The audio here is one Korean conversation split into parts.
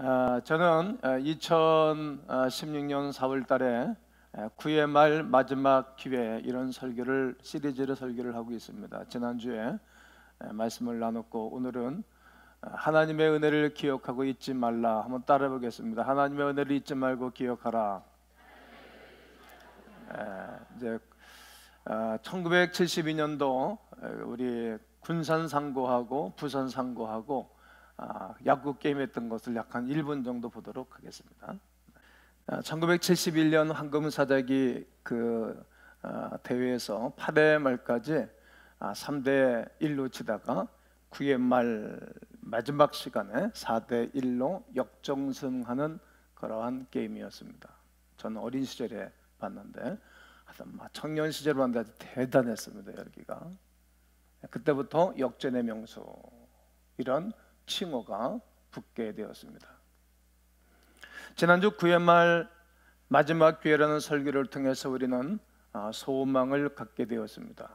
저는 2016년 4월 달에 9회 말 마지막 기회 이런 시리즈로 설교를 하고 있습니다. 지난주에 말씀을 나눴고 오늘은 하나님의 은혜를 기억하고 잊지 말라. 한번 따라 보겠습니다. 하나님의 은혜를 잊지 말고 기억하라. 이제 1972년도 우리 군산 상고하고 부산 상고하고 야구 게임 했던 것을 약 한 1분 정도 보도록 하겠습니다. 1971년 황금사자기 대회에서 8회 말까지 3대 1로 치다가 9회 말 마지막 시간에 4대 1로 역전승하는 그러한 게임이었습니다. 저는 어린 시절에 봤는데 청년 시절에 봤는데 아주 대단했습니다. 열기가. 그때부터 역전의 명수 이런 칭호가 붙게 되었습니다. 지난주 9회 말 마지막 기회라는 설교를 통해서 우리는 소망을 갖게 되었습니다.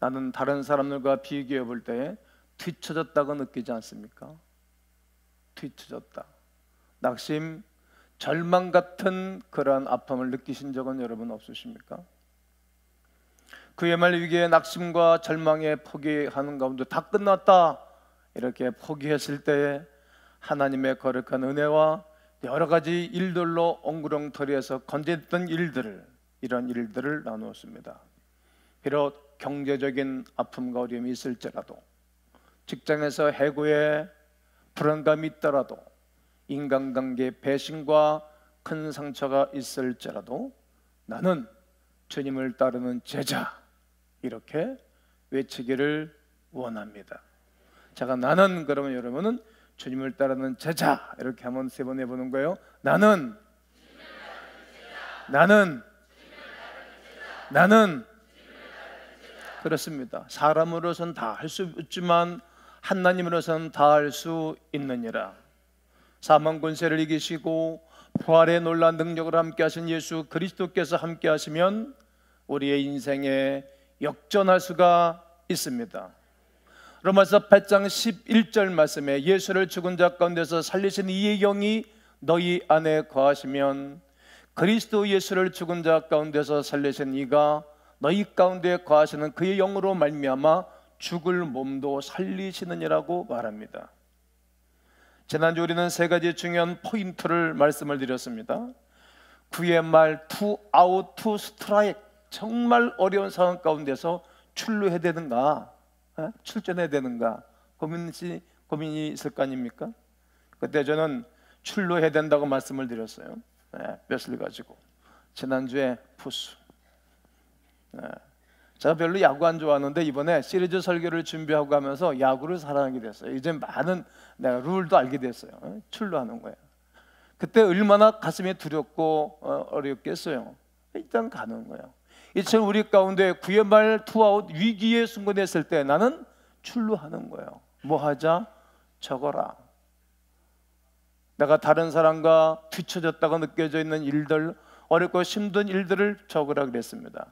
나는 다른 사람들과 비교해 볼 때 뒤처졌다고 느끼지 않습니까? 뒤처졌다. 낙심, 절망 같은 그러한 아픔을 느끼신 적은 여러분 없으십니까? 9회 말 위기의 낙심과 절망에 포기하는 가운데 다 끝났다 이렇게 포기했을 때에 하나님의 거룩한 은혜와 여러 가지 일들로 엉구렁터리에서 건졌던 이런 일들을 나누었습니다. 비록 경제적인 아픔과 어려움이 있을지라도, 직장에서 해고에 불안감이 있더라도, 인간관계 배신과 큰 상처가 있을지라도 나는 주님을 따르는 제자 이렇게 외치기를 원합니다. 제가 나는 그러면 여러분은 주님을 따르는 제자 이렇게 한번 3번 해보는 거예요. 나는 그렇습니다. 사람으로서는 다 할 수 없지만 하나님으로서는 다 할 수 있느니라. 사망 권세를 이기시고 부활의 놀라운 능력을 함께 하신 예수 그리스도께서 함께 하시면 우리의 인생에 역전할 수가 있습니다. 로마서 8장 11절 말씀에 예수를 죽은 자 가운데서 살리신 이의 영이 너희 안에 거하시면 그리스도 예수를 죽은 자 가운데서 살리신 이가 너희 가운데 거하시는 그의 영으로 말미암아 죽을 몸도 살리시느니라고 말합니다. 지난주 우리는 3가지 중요한 포인트를 말씀을 드렸습니다. 9회 말 투 아웃 투 스트라이크, 정말 어려운 상황 가운데서 출루해야 되는가, 출전해야 되는가 고민이 있을 거 아닙니까? 그때 저는 출루해야 된다고 말씀을 드렸어요. 몇을 가지고. 지난주에 푸수. 제가 별로 야구 안 좋아하는데 이번에 시리즈 설교를 준비하고 가면서 야구를 사랑하게 됐어요. 이제 많은 내가 룰도 알게 됐어요. 출루하는 거예요. 그때 얼마나 가슴이 두렵고 어렵겠어요. 일단 가는 거예요. 이처럼 우리 가운데 9회 말 투아웃 위기에 순간했을 때 나는 출루하는 거예요. 뭐 하자? 적어라. 내가 다른 사람과 뒤처졌다고 느껴져 있는 일들, 어렵고 힘든 일들을 적으라 그랬습니다.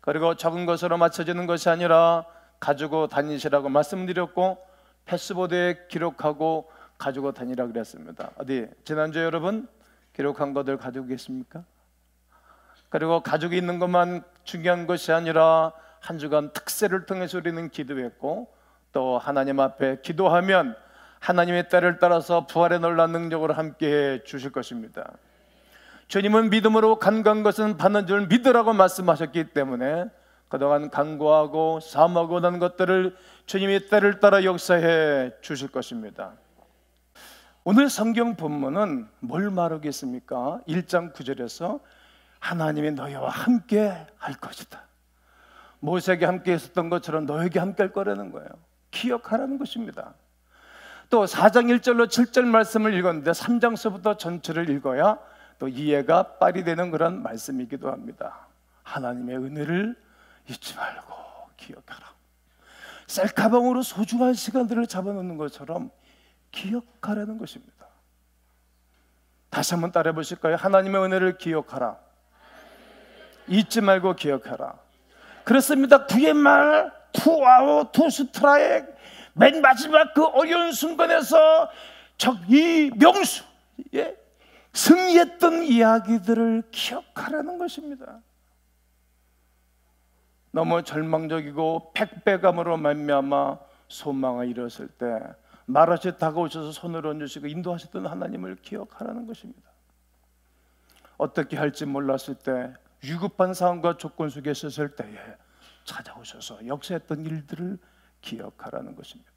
그리고 적은 것으로 맞춰지는 것이 아니라 가지고 다니시라고 말씀드렸고 패스보드에 기록하고 가지고 다니라 그랬습니다. 어디 지난주에 여러분 기록한 것들 가지고 계십니까? 그리고 가지고 있는 것만 중요한 것이 아니라 한 주간 특세를 통해서 우리는 기도했고 또 하나님 앞에 기도하면 하나님의 때를 따라서 부활의 놀라운 능력으로 함께해 주실 것입니다. 주님은 믿음으로 간구한 것은 받는 줄 믿으라고 말씀하셨기 때문에 그동안 간구하고 사모하고 난 것들을 주님의 때를 따라 역사해 주실 것입니다. 오늘 성경 본문은 뭘 말하겠습니까? 1장 9절에서 하나님이 너희와 함께 할 것이다. 모세에게 함께 했었던 것처럼 너에게 함께 할 거라는 거예요. 기억하라는 것입니다. 또 4장 1절로 7절 말씀을 읽었는데 3장서부터 전체를 읽어야 또 이해가 빨리 되는 그런 말씀이기도 합니다. 하나님의 은혜를 잊지 말고 기억하라. 셀카봉으로 소중한 시간들을 잡아놓는 것처럼 기억하라는 것입니다. 다시 한번 따라해 보실까요? 하나님의 은혜를 기억하라. 잊지 말고 기억하라. 그렇습니다. 9회 말 투아웃 투 스트라이크 맨 마지막 그 어려운 순간에서 이 명수 예, 승리했던 이야기들을 기억하라는 것입니다. 너무 절망적이고 백배감으로 말미암아 소망을 잃었을 때 말없이 다가오셔서 손을 얹으시고 인도하셨던 하나님을 기억하라는 것입니다. 어떻게 할지 몰랐을 때, 위급한 상황과 조건 속에 있었을 때에 찾아오셔서 역사했던 일들을 기억하라는 것입니다.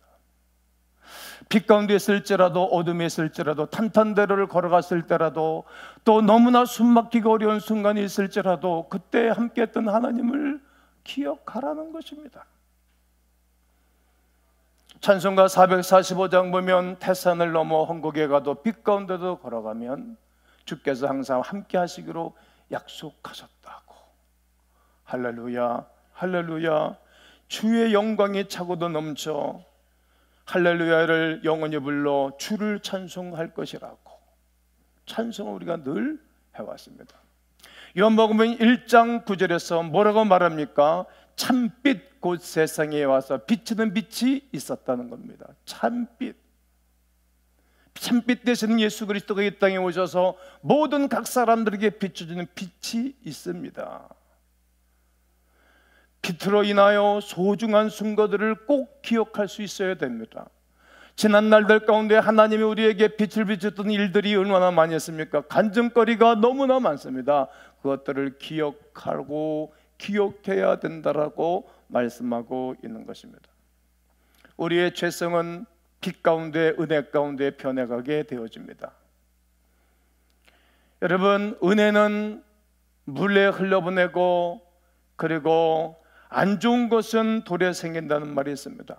빛 가운데 있을지라도, 어둠에 있을지라도, 탄탄대로를 걸어갔을 때라도, 또 너무나 숨막히기 어려운 순간이 있을지라도 그때 함께했던 하나님을 기억하라는 것입니다. 찬송가 445장 보면 태산을 넘어 헝곡에 가도 빛 가운데도 걸어가면 주께서 항상 함께 하시기로 약속하셨다고. 할렐루야, 할렐루야. 주의 영광이 차고도 넘쳐 할렐루야를 영원히 불러 주를 찬송할 것이라고 찬송을 우리가 늘 해왔습니다. 요한복음 1장 9절에서 뭐라고 말합니까? 참빛 곧 세상에 와서 비치는 빛이 있었다는 겁니다. 참빛. 참빛 되시는 예수 그리스도가 이 땅에 오셔서 모든 각 사람들에게 비춰주는 빛이 있습니다. 빛으로 인하여 소중한 순간들을 꼭 기억할 수 있어야 됩니다. 지난 날들 가운데 하나님이 우리에게 빛을 비췄던 일들이 얼마나 많이 했습니까? 간증거리가 너무나 많습니다. 그것들을 기억하고 기억해야 된다라고 말씀하고 있는 것입니다. 우리의 죄성은 빛 가운데, 은혜 가운데 변해가게 되어집니다. 여러분, 은혜는 물에 흘려보내고, 그리고 안 좋은 것은 돌에 생긴다는 말이 있습니다.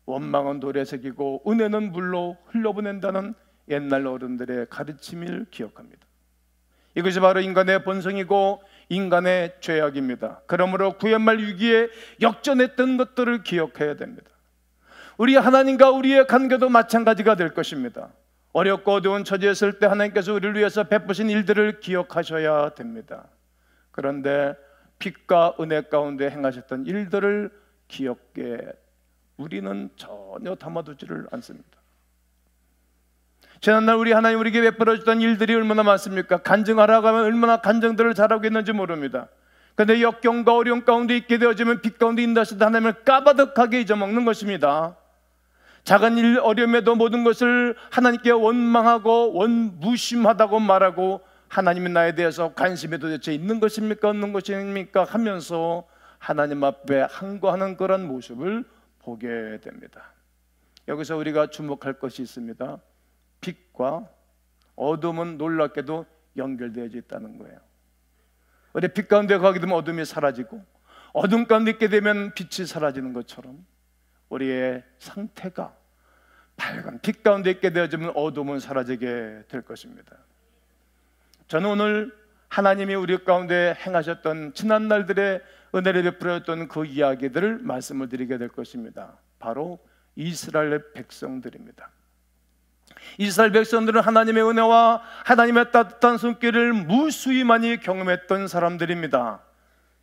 원망은 돌에 새기고 은혜는 물로 흘려보낸다는 옛날 어른들의 가르침을 기억합니다. 이것이 바로 인간의 본성이고 인간의 죄악입니다. 그러므로 구약말 위기에 역전했던 것들을 기억해야 됩니다. 우리 하나님과 우리의 관계도 마찬가지가 될 것입니다. 어렵고 어두운 처지에 있을 때 하나님께서 우리를 위해서 베푸신 일들을 기억하셔야 됩니다. 그런데 빛과 은혜 가운데 행하셨던 일들을 기억해 우리는 전혀 담아두지를 않습니다. 지난날 우리 하나님 우리에게 베풀어 주던 일들이 얼마나 많습니까? 간증하라고 하면 얼마나 간증들을 잘하고 있는지 모릅니다. 그런데 역경과 어려움 가운데 있게 되어지면 빛 가운데 인도하시던 하나님을 까바득하게 잊어먹는 것입니다. 작은 일 어려움에도 모든 것을 하나님께 원망하고 원무심하다고 말하고 하나님이 나에 대해서 관심이 도대체 있는 것입니까? 없는 것입니까? 하면서 하나님 앞에 항거하는 그런 모습을 보게 됩니다. 여기서 우리가 주목할 것이 있습니다. 빛과 어둠은 놀랍게도 연결되어 있다는 거예요. 우리 빛 가운데 가게 되면 어둠이 사라지고 어둠 가운데 있게 되면 빛이 사라지는 것처럼 우리의 상태가 밝은 빛 가운데 있게 되어지면 어둠은 사라지게 될 것입니다. 저는 오늘 하나님이 우리 가운데 행하셨던 지난 날들의 은혜를 베풀었던 그 이야기들을 말씀을 드리게 될 것입니다. 바로 이스라엘 백성들입니다. 이스라엘 백성들은 하나님의 은혜와 하나님의 따뜻한 손길을 무수히 많이 경험했던 사람들입니다.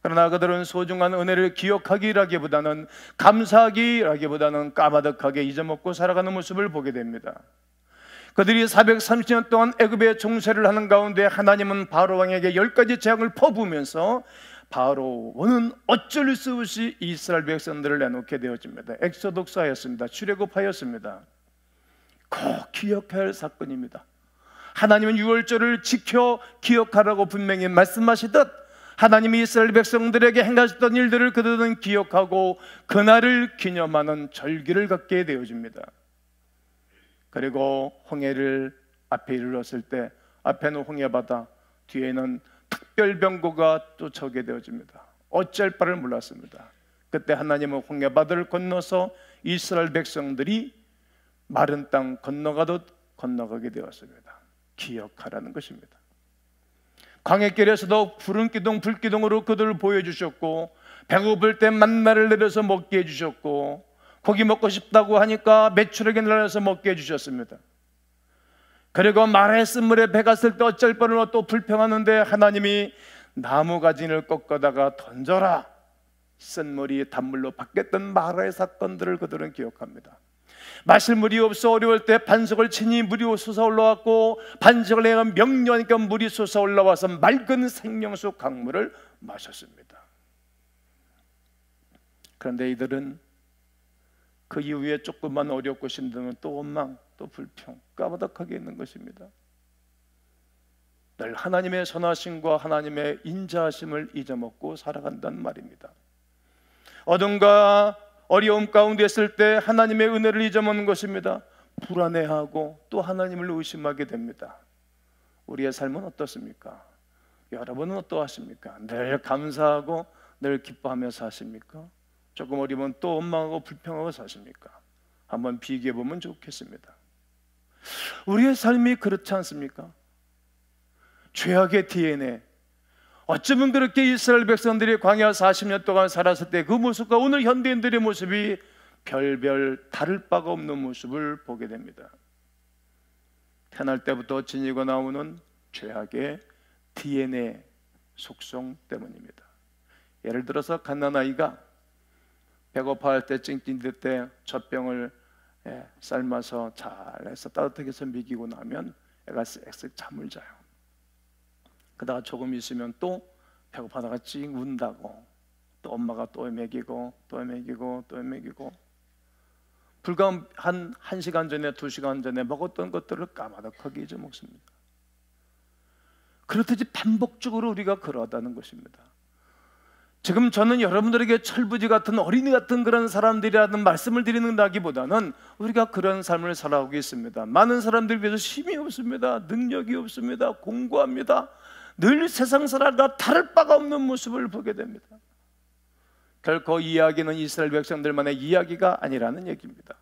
그러나 그들은 소중한 은혜를 기억하기라기보다는 감사하기라기보다는 까마득하게 잊어먹고 살아가는 모습을 보게 됩니다. 그들이 430년 동안 애굽의 종세를 하는 가운데 하나님은 바로 왕에게 10가지 재앙을 퍼부으면서 바로는 어쩔 수 없이 이스라엘 백성들을 내놓게 되어집니다. 엑소독스하였습니다. 출애굽하였습니다. 꼭 기억해야 할 사건입니다. 하나님은 유월절을 지켜 기억하라고 분명히 말씀하시듯 하나님이 이스라엘 백성들에게 행하셨던 일들을 그들은 기억하고 그날을 기념하는 절기를 갖게 되어집니다. 그리고 홍해를 앞에 이르렀을 때 앞에는 홍해바다, 뒤에는 특별병고가 쫓아오게 되어집니다. 어찌할 바를 몰랐습니다. 그때 하나님은 홍해바다를 건너서 이스라엘 백성들이 마른 땅 건너가듯 건너가게 되었습니다. 기억하라는 것입니다. 광해길에서도 푸른 기둥 불기둥으로 그들을 보여주셨고 배고플 때 만나를 내려서 먹게 해주셨고 고기 먹고 싶다고 하니까 메추라기 내려서 먹게 해주셨습니다. 그리고 마라의 쓴물에 배가 쓸 때 어쩔 뻔을 또 불평하는데 하나님이 나무 가지를 꺾어다가 던져라, 쓴물이 단물로 바뀌었던 마라의 사건들을 그들은 기억합니다. 마실 물이 없어 어려울 때 반석을 치니 물이 솟아 올라왔고, 반석을 내가 명령하니까 물이 솟아 올라와서 맑은 생명수 강물을 마셨습니다. 그런데 이들은 그 이후에 조금만 어렵고 힘들면 또 원망, 또 불평, 까마득하게 있는 것입니다. 늘 하나님의 선하심과 하나님의 인자하심을 잊어먹고 살아간다는 말입니다. 어둠과 어려움 가운데 있을 때 하나님의 은혜를 잊어먹는 것입니다. 불안해하고 또 하나님을 의심하게 됩니다. 우리의 삶은 어떻습니까? 여러분은 어떠하십니까? 늘 감사하고 늘 기뻐하며 사십니까? 조금 어려우면 또 원망하고 불평하고 사십니까? 한번 비교해 보면 좋겠습니다. 우리의 삶이 그렇지 않습니까? 죄악의 DNA, 어쩌면 그렇게 이스라엘 백성들이 광야 40년 동안 살았을 때 그 모습과 오늘 현대인들의 모습이 별별 다를 바가 없는 모습을 보게 됩니다. 태어날 때부터 지니고 나오는 죄악의 DNA 속성 때문입니다. 예를 들어서 갓난아이가 배고파할 때, 찡찡댈 때 젖병을 삶아서 잘해서 따뜻하게 해서 먹이고 나면 애가 쓱쓱 잠을 자요. 그러다가 조금 있으면 또 배고파다가 찡 운다고, 또 엄마가 또 먹이고 또 먹이고 또 먹이고, 불과 한 1시간 전에 2시간 전에 먹었던 것들을 까마득하게 잊어먹습니다. 그렇듯이 반복적으로 우리가 그러하다는 것입니다. 지금 저는 여러분들에게 철부지 같은 어린이 같은 그런 사람들이라는 말씀을 드리는다기보다는 우리가 그런 삶을 살아오고 있습니다. 많은 사람들 비해서 힘이 없습니다. 능력이 없습니다. 공고합니다. 늘 세상 사람과 다를 바가 없는 모습을 보게 됩니다. 결코 이 이야기는 이스라엘 백성들만의 이야기가 아니라는 얘기입니다.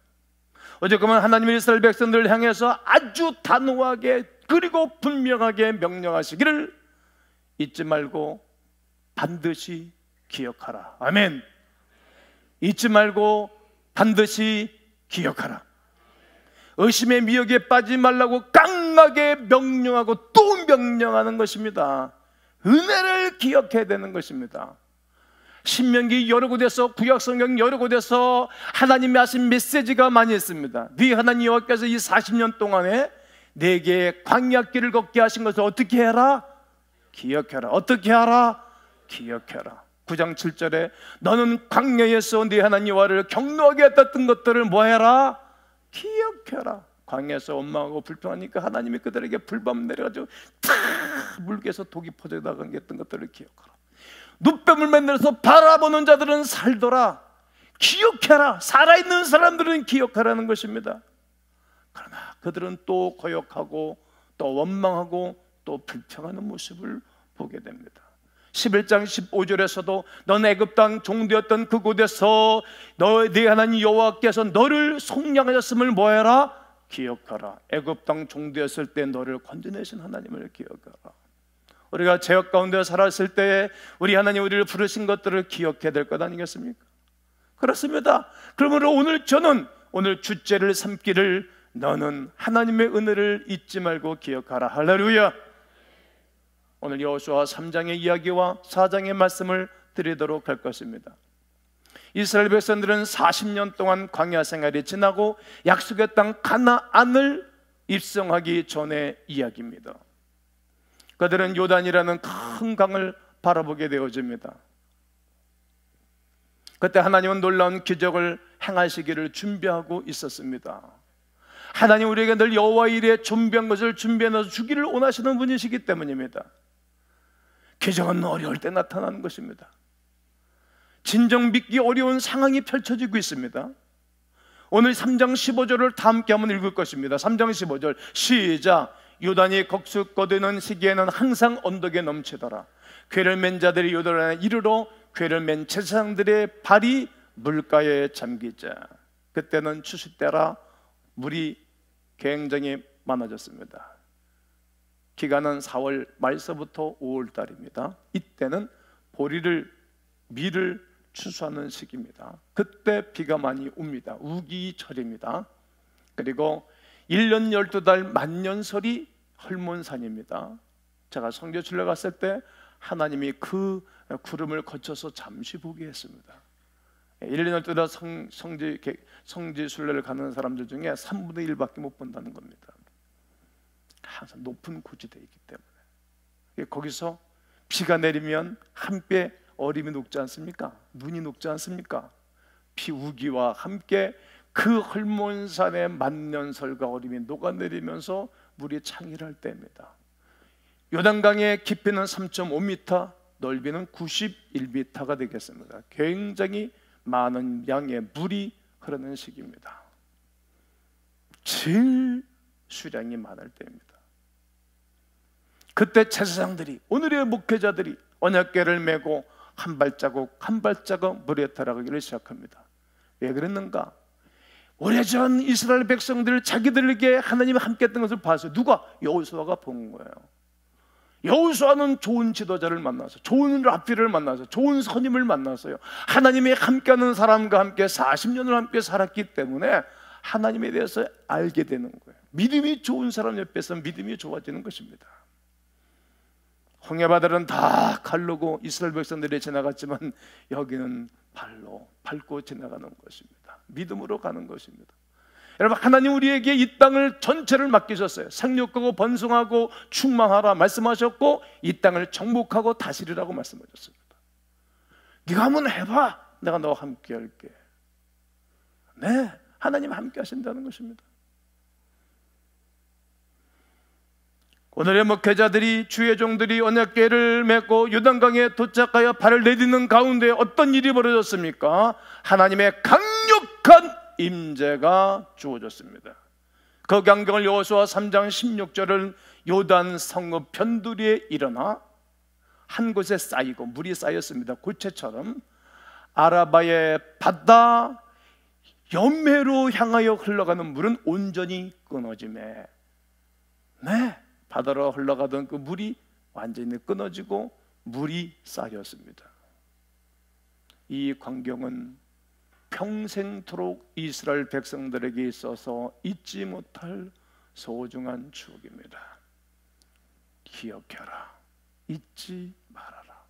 어젯그만 하나님의 이스라엘 백성들을 향해서 아주 단호하게 그리고 분명하게 명령하시기를 잊지 말고 반드시 기억하라. 아멘. 잊지 말고 반드시 기억하라. 의심의 미혹에 빠지지 말라고 강하게 명령하고 또 명령하는 것입니다. 은혜를 기억해야 되는 것입니다. 신명기 여러 곳에서, 구약성경 여러 곳에서 하나님이 하신 메시지가 많이 있습니다. 네 하나님 여호와께서 이 40년 동안에 내게 광야길을 걷게 하신 것을 어떻게 해라? 기억해라. 어떻게 하라? 기억해라. 9장 7절에 너는 광야에서 네 하나님 여호와를 경노하게 했던 것들을 뭐해라? 기억해라. 광야에서 원망하고 불평하니까 하나님이 그들에게 불밤 내려가지고 다 물개에서 독이 퍼져나간 게 했던 것들을 기억하라. 눈뱀을 만들어서 바라보는 자들은 살더라. 기억해라. 살아있는 사람들은 기억하라는 것입니다. 그러나 그들은 또 거역하고 또 원망하고 또 불평하는 모습을 보게 됩니다. 11장 15절에서도 넌 애굽 땅 종되었던 그곳에서 네 하나님 여호와께서 너를 속량하셨음을 뭐해라? 기억하라. 애굽 땅 종되었을 때 너를 건져내신 하나님을 기억하라. 우리가 죄악 가운데 살았을 때 우리 하나님 우리를 부르신 것들을 기억해야 될 것 아니겠습니까? 그렇습니다. 그러므로 오늘 저는 오늘 주제를 삼기를 너는 하나님의 은혜를 잊지 말고 기억하라. 할렐루야. 오늘 여호수아 3장의 이야기와 4장의 말씀을 드리도록 할 것입니다. 이스라엘 백성들은 40년 동안 광야 생활이 지나고 약속의 땅 가나안을 입성하기 전의 이야기입니다. 그들은 요단이라는 큰 강을 바라보게 되어집니다. 그때 하나님은 놀라운 기적을 행하시기를 준비하고 있었습니다. 하나님 우리에게 늘 여호와 일에 준비한 것을 준비해 넣어서 주기를 원하시는 분이시기 때문입니다. 기적은 어려울 때 나타나는 것입니다. 진정 믿기 어려운 상황이 펼쳐지고 있습니다. 오늘 3장 15절을 다 함께 한번 읽을 것입니다. 3장 15절 시작. 요단이 거듭는 시기에는 항상 언덕에 넘치더라. 궤를 맨 자들이 요단에 이르러 궤를 맨 제사장들의 발이 물가에 잠기자. 그때는 추수 때라 물이 굉장히 많아졌습니다. 기간은 4월 말서부터 5월 달입니다. 이때는 보리를 밀을 추수하는 시기입니다. 그때 비가 많이 옵니다. 우기철입니다. 그리고 1년 12달 만년설이 헐몬산입니다. 제가 성교출에 갔을 때 하나님이 그 구름을 거쳐서 잠시 보게 했습니다. 1년 12달 성지 순례를 가는 사람들 중에 3분의 1밖에 못 본다는 겁니다. 항상 높은 고지대에 있기 때문에. 거기서 비가 내리면 함께 얼음이 녹지 않습니까? 눈이 녹지 않습니까? 비 우기와 함께 그 헐몬산의 만년설과 얼음이 녹아내리면서 물이 창일할 때입니다. 요단강의 깊이는 3.5m, 넓이는 91m가 되겠습니다. 굉장히 많은 양의 물이 흐르는 시기입니다. 제일 수량이 많을 때입니다. 그때 제사장들이, 오늘의 목회자들이 언약궤를 메고 한 발자국 한 발자국 물에 들어가기를 시작합니다. 왜 그랬는가? 오래전 이스라엘 백성들 자기들에게 하나님이 함께 했던 것을 봤어요. 누가? 여호수아가 본 거예요. 여호수아는 좋은 지도자를 만나서, 좋은 랍비를 만나서, 좋은 선임을 만났어요. 하나님이 함께하는 사람과 함께 40년을 함께 살았기 때문에 하나님에 대해서 알게 되는 거예요. 믿음이 좋은 사람 옆에서 믿음이 좋아지는 것입니다. 홍해바다는 다 갈르고 이스라엘 백성들이 지나갔지만 여기는 발로 밟고 지나가는 것입니다. 믿음으로 가는 것입니다. 여러분, 하나님 우리에게 이 땅을 전체를 맡기셨어요. 생육하고 번성하고 충만하라 말씀하셨고, 이 땅을 정복하고 다스리라고 말씀하셨습니다. 네가 한번 해봐, 내가 너와 함께 할게. 네, 하나님 함께 하신다는 것입니다. 오늘의 목회자들이, 주의 종들이 언약궤를 메고 요단강에 도착하여 발을 내딛는 가운데 어떤 일이 벌어졌습니까? 하나님의 강력한 임재가 주어졌습니다. 그 광경을 여호수아 3장 16절은 요단 성읍 변두리에 일어나 한 곳에 쌓이고, 물이 쌓였습니다. 고체처럼 아라바의 바다 연매로 향하여 흘러가는 물은 온전히 끊어지매, 네, 바다로 흘러가던 그 물이 완전히 끊어지고 물이 쌓였습니다. 이 광경은 평생토록 이스라엘 백성들에게 있어서 잊지 못할 소중한 추억입니다. 기억해라, 잊지 말아라.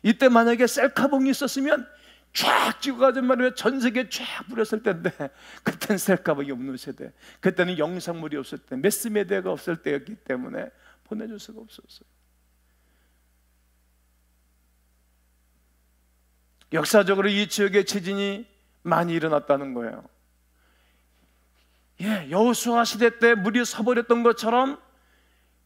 이때 만약에 셀카봉이 있었으면 쫙 찍어가지고 말이에요, 전 세계에 쫙 뿌렸을 텐데, 그때는 셀카봉이 없는 세대, 그때는 영상물이 없을 때, 매스미디어가 없을 때였기 때문에 보내줄 수가 없었어요. 역사적으로 이 지역에 지진이 많이 일어났다는 거예요. 여호수아 시대 때 물이 서버렸던 것처럼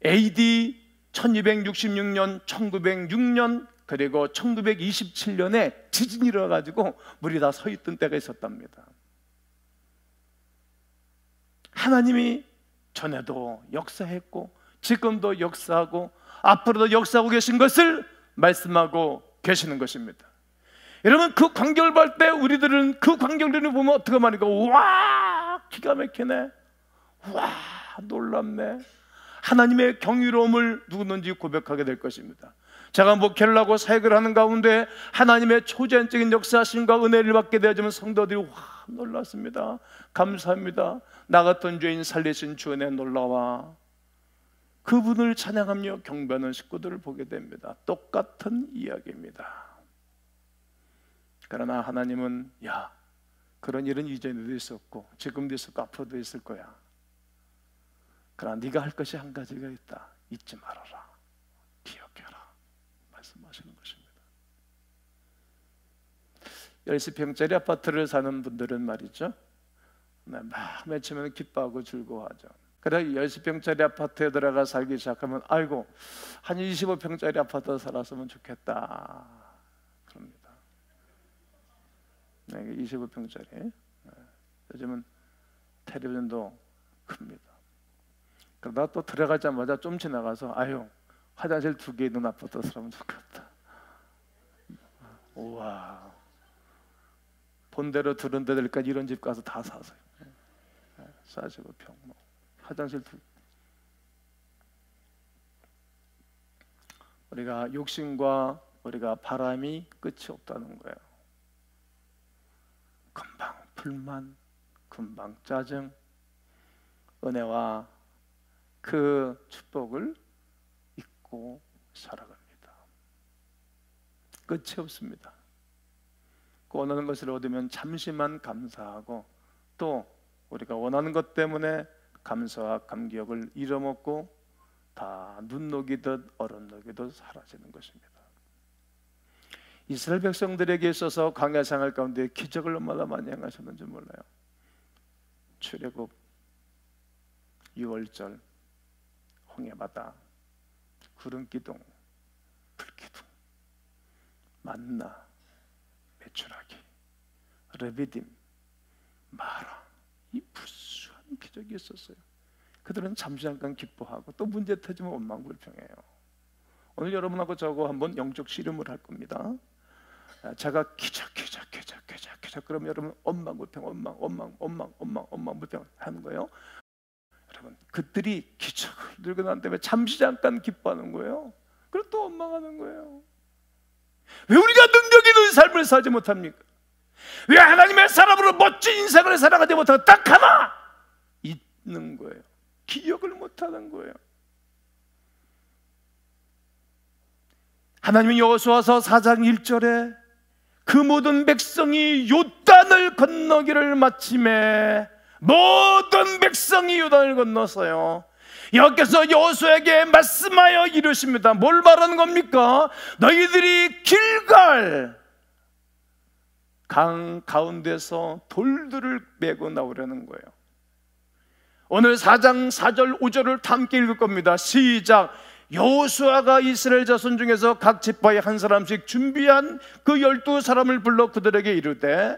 AD 1266년, 1906년, 그리고 1927년에 지진이 일어나가지고 물이 다 서 있던 때가 있었답니다. 하나님이 전에도 역사했고 지금도 역사하고 앞으로도 역사하고 계신 것을 말씀하고 계시는 것입니다. 여러분, 그 광경을 볼 때 우리들은 그 광경들을 보면 어떻게 말입니까? 와, 기가 막히네, 와, 놀랍네. 하나님의 경이로움을 누구든지 고백하게 될 것입니다. 제가 목회를 하고 사역을 하는 가운데 하나님의 초자연적인 역사하심과 은혜를 받게 되어지면 성도들이 와, 놀랐습니다, 감사합니다, 나 같은 죄인 살리신 주 은혜 놀라와, 그분을 찬양하며 경배하는 식구들을 보게 됩니다. 똑같은 이야기입니다. 그러나 하나님은, 야, 그런 일은 이전에도 있었고 지금도 있었고 앞으로도 있을 거야. 그러나 네가 할 것이 한 가지가 있다. 잊지 말아라, 기억해라 말씀하시는 것입니다. 10평짜리 아파트를 사는 분들은 말이죠, 막 맨 처음에는 기뻐하고 즐거워하죠. 그래 10평짜리 아파트에 들어가 살기 시작하면, 아이고, 한 25평짜리 아파트 살았으면 좋겠다 그럽니다. 25평짜리. 요즘은 텔레비전도 큽니다. 그러다 또 들어가자마자 좀 지나가서, 아유, 화장실 2개 있는 아파트 살면 좋겠다. 우와, 본대로 들은 데들까지 이런 집 가서 다 사세요. 45평, 화장실 2개. 우리가 욕심과 우리가 바람이 끝이 없다는 거예요. 금방 불만, 금방 짜증, 은혜와 그 축복을 잊고 살아갑니다. 끝이 없습니다. 원하는 것을 얻으면 잠시만 감사하고 또 우리가 원하는 것 때문에 감사와 감격을 잃어먹고 다 눈 녹이듯 얼음 녹이듯 사라지는 것입니다. 이스라엘 백성들에게 있어서 광야 생활 가운데 기적을 얼마나 많이 행하셨는지 몰라요. 출애굽, 유월절, 홍해바다, 구름기둥, 불기둥, 만나, 메추라기, 르비딤, 마라, 이 무수한 기적이 있었어요. 그들은 잠시 잠깐 기뻐하고 또 문제 터지면 원망불평해요. 오늘 여러분하고 저하고 한번 영적 씨름을 할 겁니다. 제가 기적 그러면 여러분 원망불평 하는 거예요. 여러분, 그들이 기적을 들고 난 다음에 잠시 잠깐 기뻐하는 거예요. 그리고 또 원망하는 거예요. 왜 우리가 능력 있는 삶을 살지 못합니까? 왜 하나님의 사람으로 멋진 인생을 살아가지 못하고 딱 하나 있는 거예요. 기억을 못하는 거예요. 하나님이 여호수아서 4장 1절에 그 모든 백성이 요단을 건너기를 마침에 모든 백성이 요단을 건넜어요. 여기서 여호수아에게 말씀하여 이르십니다. 뭘 말하는 겁니까? 너희들이 길갈 강 가운데서 돌들을 메고 나오려는 거예요. 오늘 4장 4절 5절을 함께 읽을 겁니다. 시작. 여호수아가 이스라엘 자손 중에서 각 지파에 한 사람씩 준비한 그 12사람을 불러 그들에게 이르되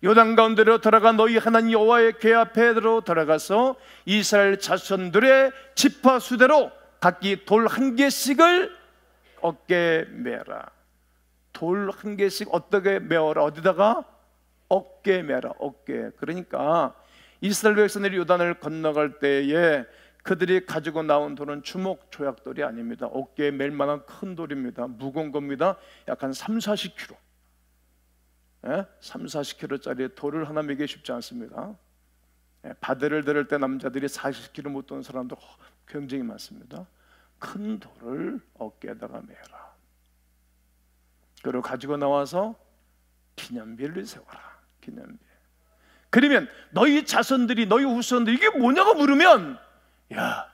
요단 가운데로 들어가 너희 하나님 여호와의 궤 앞에로 들어가서 이스라엘 자손들의 지파 수대로 각기 돌 한 개씩을 어깨에 메라. 돌 한 개씩 어떻게 메어라? 어디다가? 어깨에 메라. 어깨. 그러니까 이스라엘 백성들이 요단을 건너갈 때에 그들이 가지고 나온 돌은 주먹 조약돌이 아닙니다. 어깨에 멜 만한 큰 돌입니다. 무거운 겁니다. 약 한 30-40kg. 30-40kg짜리 돌을 하나 메기 쉽지 않습니다. 바데를 들을 때 남자들이 40kg 못 도는 사람도 굉장히 많습니다. 큰 돌을 어깨에다가 메라. 그리고 가지고 나와서 기념비를 세워라. 기념비. 그러면 너희 자손들이, 너희 후손들이 이게 뭐냐고 물으면, 야,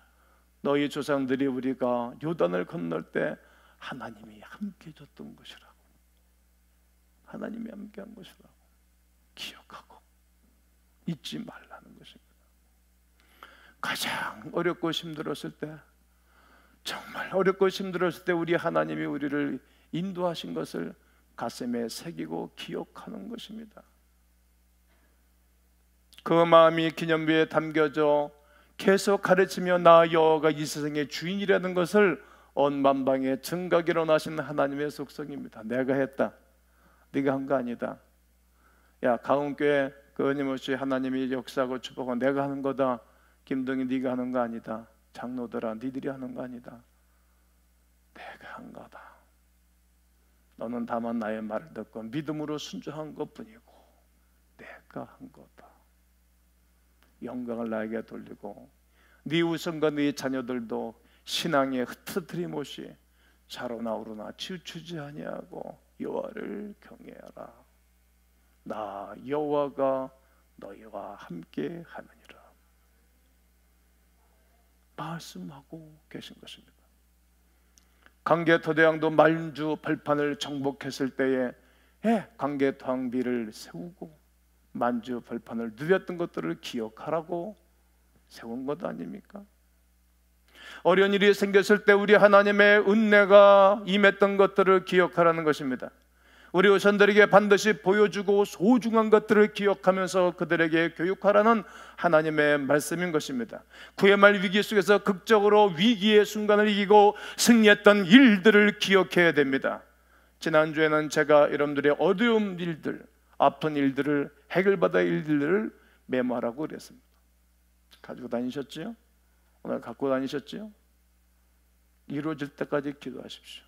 너희 조상들이 우리가 요단을 건널 때 하나님이 함께 해줬던 것이라고, 하나님이 함께 한 것이라고 기억하고 잊지 말라는 것입니다. 가장 어렵고 힘들었을 때, 정말 어렵고 힘들었을 때 우리 하나님이 우리를 인도하신 것을 가슴에 새기고 기억하는 것입니다. 그 마음이 기념비에 담겨져 계속 가르치며 나 여호와가 이 세상의 주인이라는 것을 온 만방에 증거하기로 하신 하나님의 속성입니다. 내가 했다, 네가 한 거 아니다. 야, 가운교회 끊임없이 하나님이 역사하고 축복하고 내가 하는 거다. 김동희 네가 하는 거 아니다. 장로들아 니들이 하는 거 아니다. 내가 한 거다. 너는 다만 나의 말을 듣고 믿음으로 순종한 것뿐이고 내가 한 거다. 영광을 나에게 돌리고 네 후손과 네 자녀들도 신앙의 흩트림 없이 자로나 오르나 치우치지 아니하고 여호와를 경외하라. 나 여호와가 너희와 함께 하느니라 말씀하고 계신 것입니다. 강개토대왕도 만주 벌판을 정복했을 때에 강개토왕비를 세우고 만주 벌판을 누볐던 것들을 기억하라고 세운 것 아닙니까? 어려운 일이 생겼을 때 우리 하나님의 은혜가 임했던 것들을 기억하라는 것입니다. 우리 후손들에게 반드시 보여주고 소중한 것들을 기억하면서 그들에게 교육하라는 하나님의 말씀인 것입니다. 구해말 위기 속에서 극적으로 위기의 순간을 이기고 승리했던 일들을 기억해야 됩니다. 지난주에는 제가 여러분들의 어려운 일들, 아픈 일들을 해결받아야 할 일들을 메모하라고 그랬습니다. 가지고 다니셨지요? 오늘 갖고 다니셨지요? 이루어질 때까지 기도하십시오.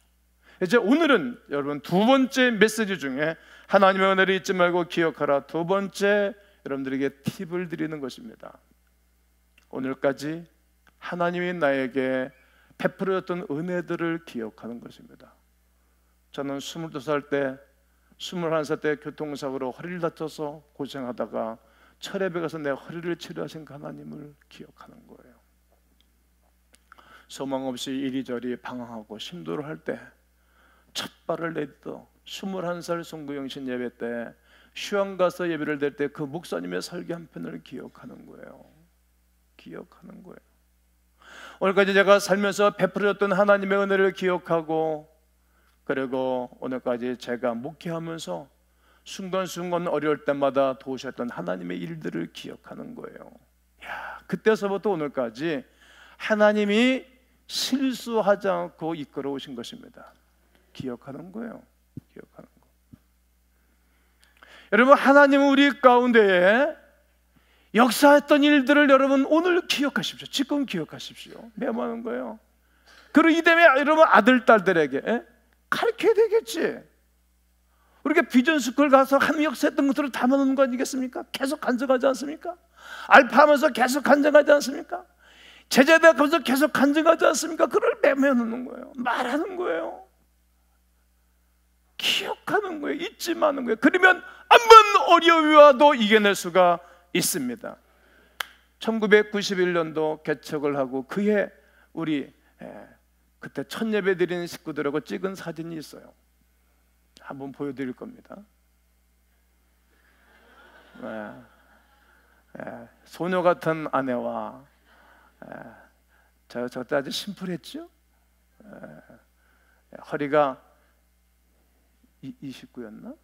이제 오늘은 여러분 두 번째 메시지 중에 하나님의 은혜를 잊지 말고 기억하라, 두 번째 여러분들에게 팁을 드리는 것입니다. 오늘까지 하나님이 나에게 베풀어줬던 은혜들을 기억하는 것입니다. 저는 22살 때 21살 때 교통사고로 허리를 다쳐서 고생하다가 철회에 가서 내 허리를 치료하신 그 하나님을 기억하는 거예요. 소망 없이 이리저리 방황하고 심도를 할 때 첫 발을 내딛어 21살 송구영신 예배 때 휴양 가서 예배를 드릴 때 그 목사님의 설교 한 편을 기억하는 거예요. 기억하는 거예요. 오늘까지 제가 살면서 베풀어졌던 하나님의 은혜를 기억하고, 그리고 오늘까지 제가 목회하면서 순간순간 어려울 때마다 도우셨던 하나님의 일들을 기억하는 거예요. 야, 그때서부터 오늘까지 하나님이 실수하지 않고 이끌어 오신 것입니다. 기억하는 거예요. 기억하는 거. 여러분, 하나님은 우리 가운데에 역사했던 일들을 여러분 오늘 기억하십시오. 지금 기억하십시오. 메모하는 거예요. 그리고 이 때문에 여러분 아들, 딸들에게 가르쳐야 되겠지. 우리가 비전스쿨 가서 하나님 역사했던 것들을 담아놓는 거 아니겠습니까? 계속 간증하지 않습니까? 알파하면서 계속 간증하지 않습니까? 제자대학 가면서 계속 간증하지 않습니까? 그걸 메모해놓는 거예요. 말하는 거예요. 기억하는 거예요. 잊지 마는 거예요. 그러면 한번 어려움이 와도 이겨낼 수가 있습니다. 1991년도 개척을 하고 그해 우리 그때 첫 예배 드리는 식구들하고 찍은 사진이 있어요. 한번 보여드릴 겁니다. 소녀 같은 아내와 저때 아주 심플했죠. 허리가 29였나?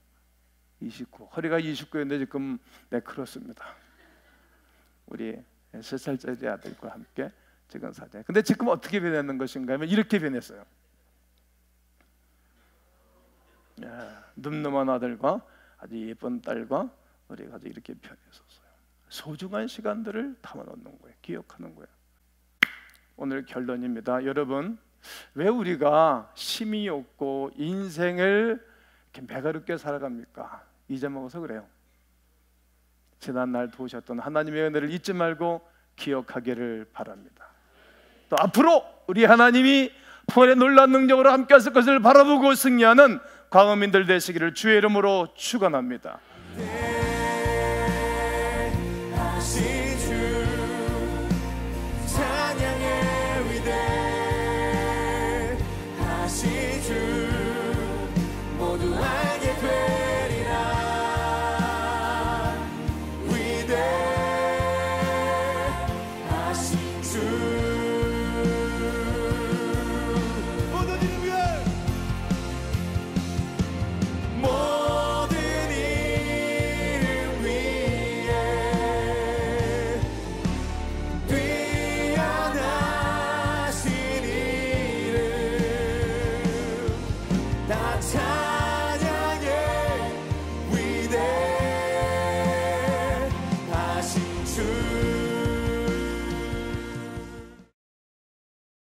29. 허리가 29였는데 지금 그렇습니다. 우리 3살짜리 아들과 함께 찍은 사진. 근데 지금 어떻게 변했는 것인가 하면 이렇게 변했어요. 늠름한 아들과 아주 예쁜 딸과 우리가 아주 이렇게 변했었어요. 소중한 시간들을 담아놓는 거예요. 기억하는 거예요. 오늘 결론입니다. 여러분, 왜 우리가 힘이 없고 인생을 이렇게 매가롭게 살아갑니까? 잊어먹어서 그래요. 지난날 도우셨던 하나님의 은혜를 잊지 말고 기억하기를 바랍니다. 또 앞으로 우리 하나님이 부활의 놀라운 능력으로 함께 하실 것을 바라보고 승리하는 광음인들 되시기를 주의 이름으로 축원합니다.